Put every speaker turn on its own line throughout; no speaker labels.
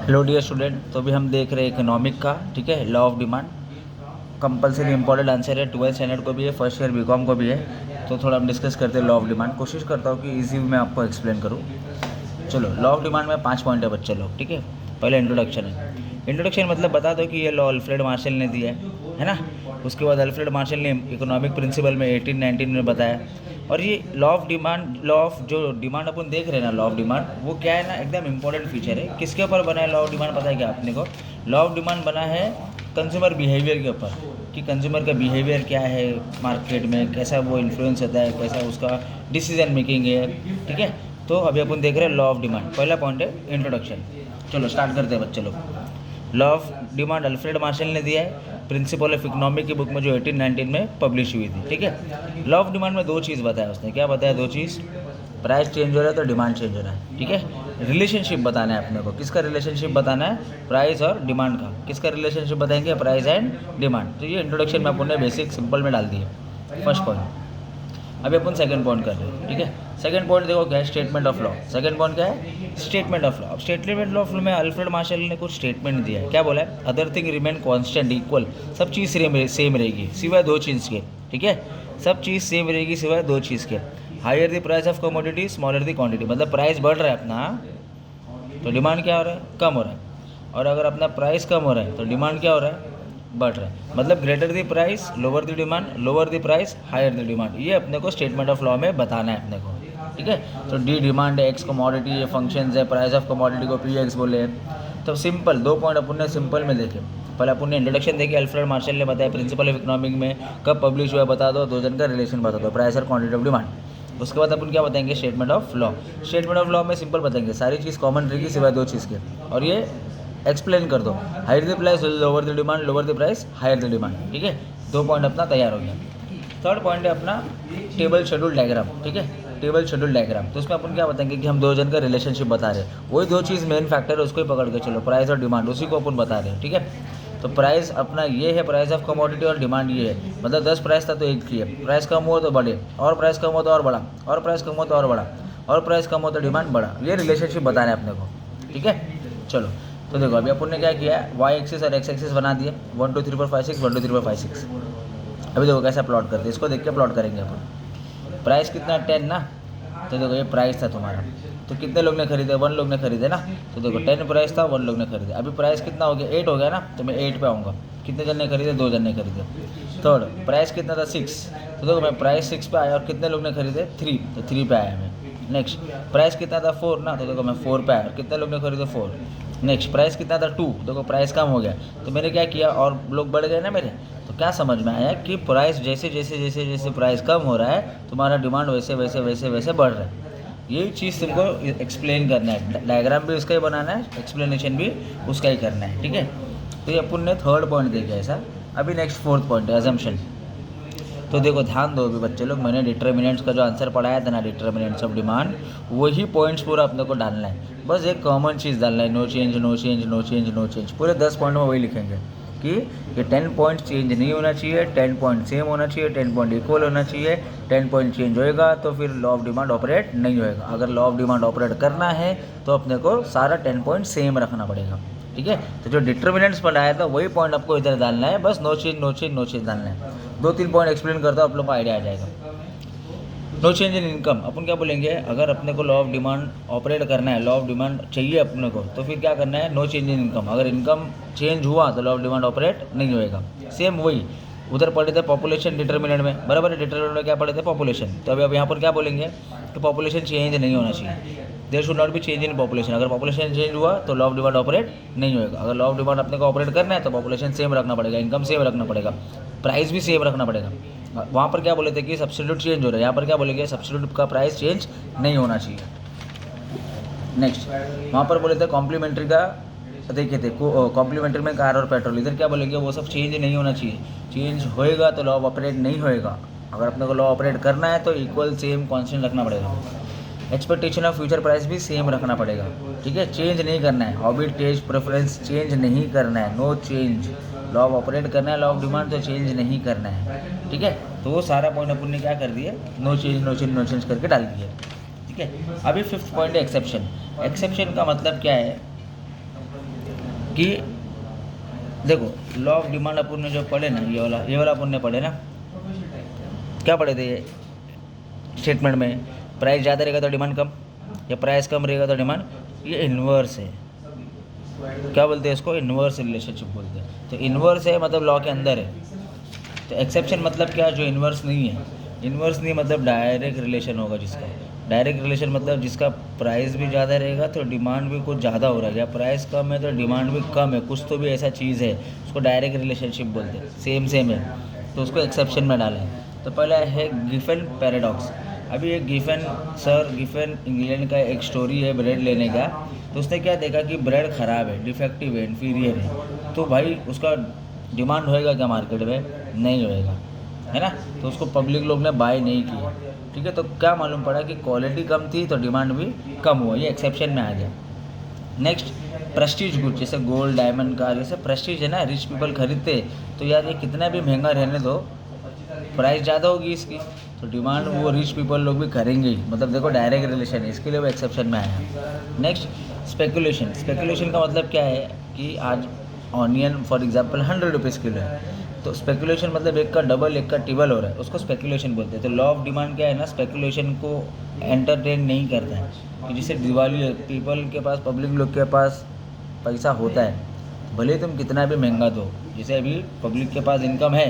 Hello dear student, तो अभी हम देख रहे हैं इकोनॉमिक का, ठीक है, law of demand. Compulsory important answer है, 12th स्टैंडर्ड को भी है, फर्स्ट ईयर बीकॉम को भी है। तो थोड़ा हम डिस्कस करते हैं लॉ ऑफ डिमांड। कोशिश करता हूँ कि इजी में आपको एक्सप्लेन करूँ। चलो, लॉ ऑफ डिमांड में 5 पॉइंट है बच्चे लोग, ठीक है। पहले इंट्रोडक्शन है। इंट्रोडक्शन मतलब बता दो कि ये लॉ अल्फ्रेड मार्शल ने दिया है ना। उसके बाद अल्फ्रेड मार्शल ने इकोनॉमिक प्रिंसिपल में 1819 में बताया। और ये law of demand, law of जो डिमांड अपन देख रहे हैं ना, लॉ ऑफ डिमांड, वो क्या है ना, एकदम इंपॉर्टेंट फीचर है। किसके ऊपर बना है लॉ ऑफ डिमांड, पता है क्या आपने को? लॉ ऑफ डिमांड बना है कंज्यूमर बिहेवियर के ऊपर, कि कंज्यूमर का बिहेवियर क्या है मार्केट में, कैसा वो इन्फ्लुएंस होता है, कैसा उसका डिसीजन मेकिंग है, ठीक है। तो अभी अपन देख रहे हैं लॉ ऑफ डिमांड। पहला पॉइंट है इंट्रोडक्शन। चलो स्टार्ट करते हैं बच्चे लोग। Law of demand Alfred Marshall ने दिया है, प्रिंसिपल ऑफ इकोनॉमिक की बुक में जो 1819 में पब्लिश हुई थी, ठीक है। लॉ ऑफ डिमांड में 2 चीज़ बताया उसने। क्या बताया? 2 चीज़। प्राइस चेंज हो रहा है तो डिमांड चेंज हो रहा है, ठीक है। रिलेशनशिप बताना है अपने को। किसका रिलेशनशिप बताना है? प्राइस और डिमांड का। किसका रिलेशनशिप बताएंगे? Price and demand. तो ये इंट्रोडक्शन में अपन ने बेसिक सिंपल में डाल दिए, फर्स्ट पॉइंट। अभी अपन सेकंड पॉइंट कर रहे हैं, ठीक है। सेकंड पॉइंट देखो क्या है, statement of law. Second point क्या है? Statement of law. अब स्टेटमेंट ऑफ लॉ में अल्फ्रेड मार्शल ने कुछ स्टेटमेंट दिया है। क्या बोला है? Other thing remain constant equal. सब चीज़ सेम रहेगी सिवाय 2 चीज़ के, ठीक है। सब चीज़ सेम रहेगी सिवाय 2 चीज़ के। Higher the price of commodity, smaller the quantity. मतलब प्राइस बढ़ रहा है अपना, तो डिमांड क्या हो रहा है? कम हो रहा है। और अगर अपना प्राइस कम हो रहा है तो डिमांड क्या हो रहा है? बढ़ रहा है। मतलब greater the price lower the demand, lower the price higher the demand. ये अपने को स्टेटमेंट ऑफ लॉ में बताना है अपने को, ठीक है। तो डी डिमांड है, एक्स कमोडिटी, ये फंक्शंस है, प्राइस ऑफ कमोडिटी को पी एक्स बोले। तो सिंपल 2 पॉइंट अपन ने सिंपल में देखे। पहले अपन ने इंट्रोडक्शन देखी, अल्फ्रेड मार्शल ने बताया प्रिंसिपल ऑफ इकोनॉमिक में कब पब्लिश हुआ बता दो, 2 जन का रिलेशन बता दो, प्राइस और क्वांटिटी ऑफ डिमांड। उसके बाद अपन क्या बताएंगे? Statement of law. Statement of law में सिंपल बताएंगे, सारी चीज़ कॉमन रहेगी सिवाय 2 चीज़ के। और ये एक्सप्लेन कर दो, higher the price lower the demand, lower the price higher the demand, ठीक है। 2 पॉइंट अपना तैयार हो गया। थर्ड पॉइंट है अपना टेबल शेड्यूल डायग्राम, ठीक है। टेबल शेड्यूल डायग्राम, तो उसमें अपन क्या बताएंगे कि हम 2 जन का रिलेशनशिप बता रहे हैं। वही 2 चीज़ मेन फैक्टर है, उसको ही पकड़ के चलो, प्राइस और डिमांड, उसी को अपन बता रहे हैं, ठीक है। तो प्राइस अपना ये है, प्राइस ऑफ कमोडिटी, और डिमांड ये है। मतलब 10 प्राइस था तो 1 की है। प्राइस कम हुआ तो बढ़े, और प्राइस कम हो तो और बढ़ा, और प्राइस कम हो तो और बढ़ा, और प्राइस कम हो तो डिमांड बढ़ा। ये रिलेशनशिप बताना है अपने को, ठीक है। चलो, तो देखो अभी अपन ने क्या किया है, वाई एक्सिस और एक्स एक्सिस बना दिए, 1 2 3 4 5 6, 1 2 3 4 5 6। अभी देखो कैसा प्लॉट करते हैं, इसको देख के प्लॉट करेंगे अपन। प्राइस कितना? 10 ना। तो देखो ये प्राइस था तुम्हारा, तो कितने लोग ने खरीदे? 1 लोग ने खरीदे ना। तो देखो 10 प्राइस था, 1 लोग ने खरीदे। अभी प्राइस कितना हो गया? 8 हो गया ना, तो मैं 8 पे आऊँगा। कितने जन ने खरीदे? 2 जन ने खरीदे। थर्ड प्राइस कितना था? 6। तो देखो मैं प्राइस 6 पे आया, और कितने लोग ने खरीदे? 3, तो 3 पे आया मैं। नेक्स्ट प्राइस कितना था? 4 ना। तो देखो मैं 4 पे आया, और कितने लोग ने खरीदे? 4। नेक्स्ट प्राइस कितना था? 2। देखो प्राइस कम हो गया, तो मैंने क्या किया, और लोग बढ़ गए ना मेरे। तो क्या समझ में आया कि प्राइस जैसे जैसे जैसे जैसे प्राइस कम हो रहा है, तुम्हारा डिमांड वैसे वैसे वैसे वैसे बढ़ रहा है। यही चीज़ तुमको एक्सप्लेन करना है, डायग्राम भी उसका ही बनाना है, एक्सप्लेनेशन भी उसका ही करना है, ठीक है। तो ये अपन ने थर्ड पॉइंट देखा ऐसा। अभी नेक्स्ट फोर्थ पॉइंट है अजम्पशन। तो देखो ध्यान दो अभी बच्चे लोग, मैंने डिटर्मिनेंट्स का जो आंसर पढ़ाया था ना, डिटर्मिनेंट्स ऑफ डिमांड, वही पॉइंट्स पूरा अपने को डालना है। बस एक कॉमन चीज़ डालना है, no change no change no change no change. पूरे 10 पॉइंट में वही लिखेंगे कि ये 10 पॉइंट चेंज नहीं होना चाहिए, 10 पॉइंट सेम होना चाहिए, 10 पॉइंट इक्वल होना चाहिए। 10 पॉइंट चेंज होएगा तो फिर लॉ ऑफ डिमांड ऑपरेट नहीं होएगा। अगर लॉ ऑफ डिमांड ऑपरेट करना है तो अपने को सारा 10 पॉइंट सेम रखना पड़ेगा, ठीक है। तो जो डिटर्मिनेंट्स बनाया था वही पॉइंट आपको इधर डालना है, बस no change no change no change डालना है। 2-3 पॉइंट एक्सप्लेन करता हूँ, आप लोग को आइडिया आ जाएगा। नो चेंज इन इनकम, अपन क्या बोलेंगे, अगर अपने को लॉ ऑफ डिमांड ऑपरेट करना है, लॉ ऑफ डिमांड चाहिए अपने को, तो फिर क्या करना है, नो चेंज इन इनकम। अगर इनकम चेंज हुआ तो लॉ ऑफ डिमांड ऑपरेट नहीं होएगा। सेम वही उधर पढ़े थे पॉपुलेशन डिटर्मिनेंट में, बराबर है। डिटर्मिनेंट में क्या पढ़े थे? पॉपुलेशन। तो अभी अब यहाँ पर क्या बोलेंगे कि पॉपुलेशन चेंज नहीं होना चाहिए, there should not be change in population. अगर पॉपुलेशन चेंज हुआ तो लॉ ऑफ डिमांड ऑपरेट नहीं होएगा। अगर लॉ ऑफ डिमांड अपने को ऑपरेट करना है तो पॉपुलेशन सेम रखना पड़ेगा, इनकम सेम रखना पड़ेगा, प्राइस भी सेम रखना पड़ेगा। वहाँ पर क्या बोले थे कि सब्स्टिट्यूट चेंज हो रहा है, यहाँ पर क्या बोलेंगे, सब्स्टिट्यूट का प्राइस चेंज नहीं होना चाहिए। नेक्स्ट वहाँ पर बोले थे कॉम्प्लीमेंट्री का, देखे थे कॉम्प्लीमेंट्री में कार और पेट्रोल, इधर क्या बोलेंगे, वो सब चेंज नहीं होना चाहिए। चेंज होएगा तो लॉ ऑपरेट नहीं होएगा। अगर अपने को लॉ ऑपरेट करना है तो इक्वल सेम कॉन्स्टेंट रखना पड़ेगा। एक्सपेक्टेशन ऑफ फ्यूचर प्राइस भी सेम रखना पड़ेगा, ठीक है। चेंज नहीं करना है, हॉबी टेस्ट प्रेफरेंस चेंज नहीं करना है, no change. Law of operate करना है, लॉ ऑफ डिमांड, तो चेंज नहीं करना है, ठीक है। तो वो सारा पॉइंट अपन ने क्या कर दिया, no change no change no change करके डाल दिया, ठीक है। अभी 5th पॉइंट है एक्सेप्शन। एक्सेप्शन का मतलब क्या है, कि देखो लॉ ऑफ डिमांड अपन ने जो पढ़े ना, ये वाला अपन ने पढ़े ना, क्या पढ़े थे ये स्टेटमेंट में, प्राइस ज़्यादा रहेगा तो डिमांड कम, या प्राइस कम रहेगा तो डिमांड, ये इन्वर्स है। क्या बोलते हैं इसको? इन्वर्स रिलेशनशिप बोलते हैं। तो इन्वर्स है मतलब लॉ के अंदर है। तो एक्सेप्शन मतलब क्या? जो इन्वर्स नहीं है। इन्वर्स नहीं मतलब डायरेक्ट रिलेशन होगा जिसका। डायरेक्ट रिलेशन मतलब जिसका प्राइस भी ज़्यादा रहेगा तो डिमांड भी कुछ ज़्यादा हो रहा है, या प्राइस कम है तो डिमांड भी कम है, कुछ तो भी ऐसा चीज़ है, उसको डायरेक्ट रिलेशनशिप बोलते हैं। सेम है, तो उसको एक्सेप्शन में डाला है। तो पहला है गिफन पैराडॉक्स। अभी एक गिफन इंग्लैंड का एक स्टोरी है ब्रेड लेने का। तो उसने क्या देखा कि ब्रेड ख़राब है, डिफेक्टिव है, इन्फीरियर है। तो भाई उसका डिमांड होएगा क्या मार्केट में? नहीं होएगा, है ना। तो उसको पब्लिक लोग ने बाय नहीं किया, ठीक है। तो क्या मालूम पड़ा कि क्वालिटी कम थी तो डिमांड भी कम हुआ, ये एक्सेप्शन में आ गया। नेक्स्ट प्रेस्टीज गुड, जैसे गोल्ड डायमंड का जैसे प्रेस्टीज है ना, रिच पीपल खरीदते। तो यार ये कितना भी महंगा रहने दो, प्राइस ज़्यादा होगी इसकी, तो डिमांड वो रिच पीपल लोग भी करेंगे ही। मतलब देखो डायरेक्ट रिलेशन है, इसके लिए वो एक्सेप्शन में आया। Next speculation. स्पेकुलेशन का मतलब क्या है कि आज onion for example 100 rupees kilo है, तो स्पेकुलेशन मतलब एक का डबल एक का ट्रिपल हो रहा है, उसको स्पेकुलेशन बोलते हैं। तो लॉ ऑफ डिमांड क्या है ना, स्पेकुलेशन को एंटरटेन नहीं करता है। कि जैसे दिवाली, पीपल के पास, पब्लिक लोग के पास पैसा होता है, भले तुम कितना भी महंगा दो। जैसे अभी पब्लिक के पास इनकम है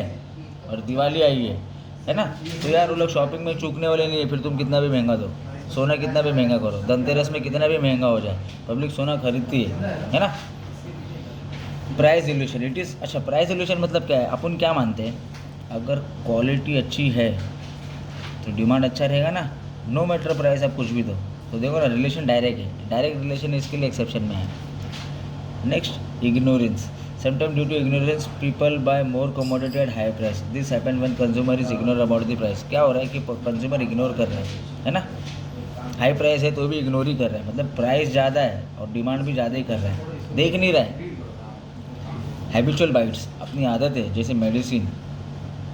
और दिवाली आई है ना, तो यार वो लोग शॉपिंग में चूकने वाले नहीं है। फिर तुम कितना भी महंगा दो, सोना कितना भी महंगा करो, धनतेरस में कितना भी महंगा हो जाए, पब्लिक सोना खरीदती है ना। प्राइस रिलेशन इट इज़, अच्छा प्राइस रिलेशन मतलब क्या है? अपन क्या मानते हैं, अगर क्वालिटी अच्छी है तो डिमांड अच्छा रहेगा ना, नो मैटर प्राइस आप कुछ भी दो। तो देखो ना रिलेशन डायरेक्ट है, डायरेक्ट रिलेशन इसके लिए एक्सेप्शन में है। Next ignorance. Sometime due to ignorance people buy more commodity at high price, this happen when consumer is ignore about the price. क्या हो रहा है कि कंज्यूमर इग्नोर कर रहे हैं, है ना। हाई प्राइस है तो भी इग्नोर ही कर रहे हैं, मतलब प्राइस ज़्यादा है और डिमांड भी ज़्यादा ही कर रहे हैं, देख नहीं रहा है। हैबिचुअल बाइट्स, अपनी आदत है, जैसे मेडिसिन,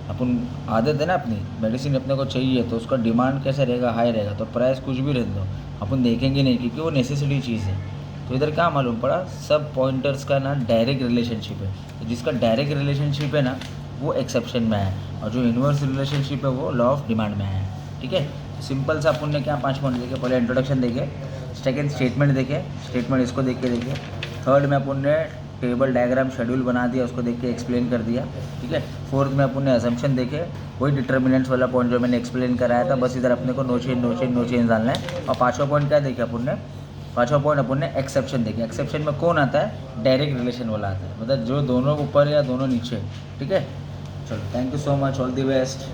अपन आदत है ना अपनी, मेडिसिन अपने को चाहिए तो उसका डिमांड कैसे रहेगा? हाई रहेगा, तो प्राइस कुछ भी रह दो अपन देखेंगे नहीं, क्योंकि वो नेसेसिटी चीज़ है। तो इधर क्या मालूम पड़ा, सब पॉइंटर्स का ना डायरेक्ट रिलेशनशिप है। तो जिसका डायरेक्ट रिलेशनशिप है ना वो एक्सेप्शन में है, और जो इन्वर्स रिलेशनशिप है वो लॉ ऑफ डिमांड में है, ठीक है। सिंपल सा अपन ने क्या 5 पॉइंट देखे, पहले इंट्रोडक्शन देखे, सेकेंड स्टेटमेंट देखे, स्टेटमेंट इसको देख के देखे, थर्ड में अपन ने टेबल डायग्राम शेड्यूल बना दिया, उसको देख के एक्सप्लेन कर दिया, ठीक है। फोर्थ में अपन ने असम्पशन देखे, वही डिटर्मिनेंट्स वाला पॉइंट जो मैंने एक्सप्लेन कराया था, बस इधर अपने को नो चेंज डालना है। और पाँचवा पॉइंट क्या देखे अपन ने? पाँचवा पॉइंट अपन ने एक्सेप्शन देखे। एक्सेप्शन में कौन आता है? डायरेक्ट रिलेशन वाला आता है, मतलब जो दोनों ऊपर या दोनों नीचे, ठीक है। चलो thank you so much, all the best.